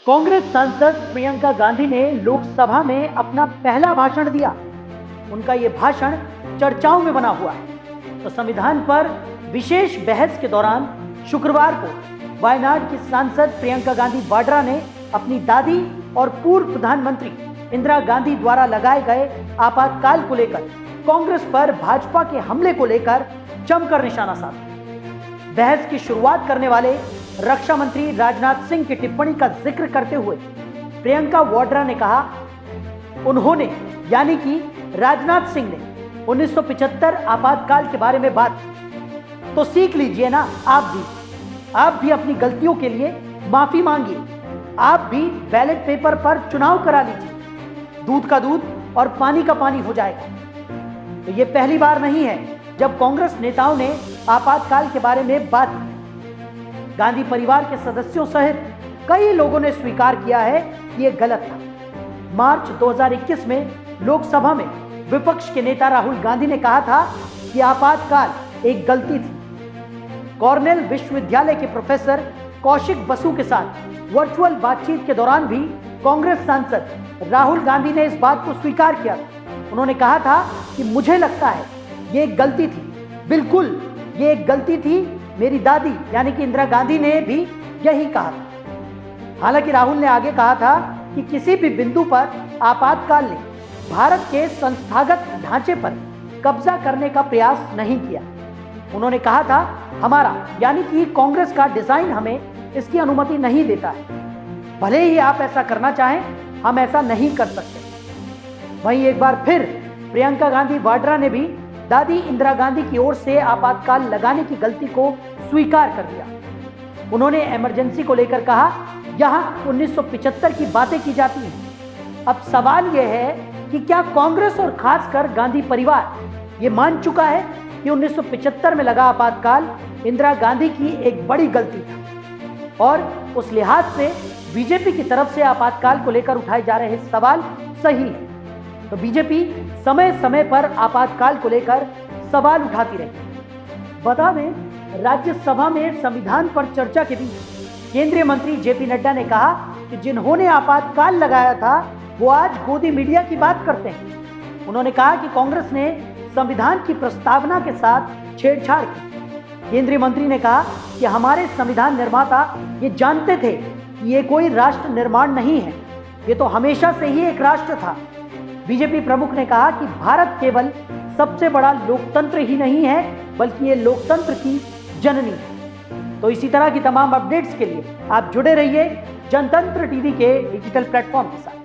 कांग्रेस सांसद प्रियंका गांधी ने लोकसभा में अपना पहला भाषण दिया। उनका ये भाषण चर्चाओं में बना हुआ है। तो संविधान पर विशेष बहस के दौरान शुक्रवार को वायनाड की सांसद प्रियंका गांधी वाड्रा ने अपनी दादी और पूर्व प्रधानमंत्री इंदिरा गांधी द्वारा लगाए गए आपातकाल को लेकर कांग्रेस पर भाजपा के हमले को लेकर जमकर निशाना साधा। बहस की शुरुआत करने वाले रक्षा मंत्री राजनाथ सिंह की टिप्पणी का जिक्र करते हुए प्रियंका वाड्रा ने कहा, उन्होंने यानी कि राजनाथ सिंह ने 1975 आपातकाल के बारे में बात की, तो सीख लीजिए ना। आप भी अपनी गलतियों के लिए माफी मांगिए। आप भी बैलेट पेपर पर चुनाव करा लीजिए। दूध का दूध और पानी का पानी हो जाएगा। तो ये पहली बार नहीं है जब कांग्रेस नेताओं ने आपातकाल के बारे में बात की। गांधी परिवार के सदस्यों सहित कई लोगों ने स्वीकार किया है कि यह गलत था। मार्च 2021 में लोकसभा में विपक्ष के नेता राहुल गांधी ने कहा था कि आपातकाल एक गलती थी। कॉर्नेल विश्वविद्यालय के प्रोफेसर कौशिक बसु के साथ वर्चुअल बातचीत के दौरान भी कांग्रेस सांसद राहुल गांधी ने इस बात को स्वीकार किया था। उन्होंने कहा था कि मुझे लगता है ये एक गलती थी, बिल्कुल ये एक गलती थी। मेरी दादी यानी कि इंदिरा गांधी ने भी यही कहा था। हालांकि राहुल ने आगे कहा था कि किसी भी बिंदु पर आपातकाल ने भारत के संस्थागत ढांचे पर कब्जा करने का प्रयास नहीं किया। उन्होंने कहा था, हमारा यानी कि कांग्रेस का डिजाइन हमें इसकी अनुमति नहीं देता है। भले ही आप ऐसा करना चाहें, हम ऐसा नहीं कर सकते। वहीं एक बार फिर प्रियंका गांधी वाड्रा ने भी दादी इंदिरा गांधी की ओर से आपातकाल लगाने की गलती को स्वीकार कर दिया। उन्होंने इमरजेंसी को लेकर कहा, यहां 1975 की बातें की जाती हैं। अब सवाल यह है कि क्या कांग्रेस और खासकर गांधी परिवार ये मान चुका है कि 1975 में लगा आपातकाल इंदिरा गांधी की एक बड़ी गलती था, और उस लिहाज से बीजेपी की तरफ से आपातकाल को लेकर उठाए जा रहे सवाल सही है। तो बीजेपी समय समय पर आपातकाल को लेकर सवाल उठाती रही। बता दें, राज्यसभा में संविधान पर चर्चा के बीच केंद्रीय मंत्री जेपी नड्डा ने कहा कि जिन्होंने आपातकाल लगाया था वो आज गोदी मीडिया की बात करते हैं। उन्होंने कहा कि कांग्रेस ने संविधान की प्रस्तावना के साथ छेड़छाड़ की। केंद्रीय मंत्री ने कहा कि हमारे संविधान निर्माता ये जानते थे कि ये कोई राष्ट्र निर्माण नहीं है, ये तो हमेशा से ही एक राष्ट्र था। बीजेपी प्रमुख ने कहा कि भारत केवल सबसे बड़ा लोकतंत्र ही नहीं है, बल्कि ये लोकतंत्र की जननी है। तो इसी तरह की तमाम अपडेट्स के लिए आप जुड़े रहिए जनतंत्र टीवी के डिजिटल प्लेटफॉर्म के साथ।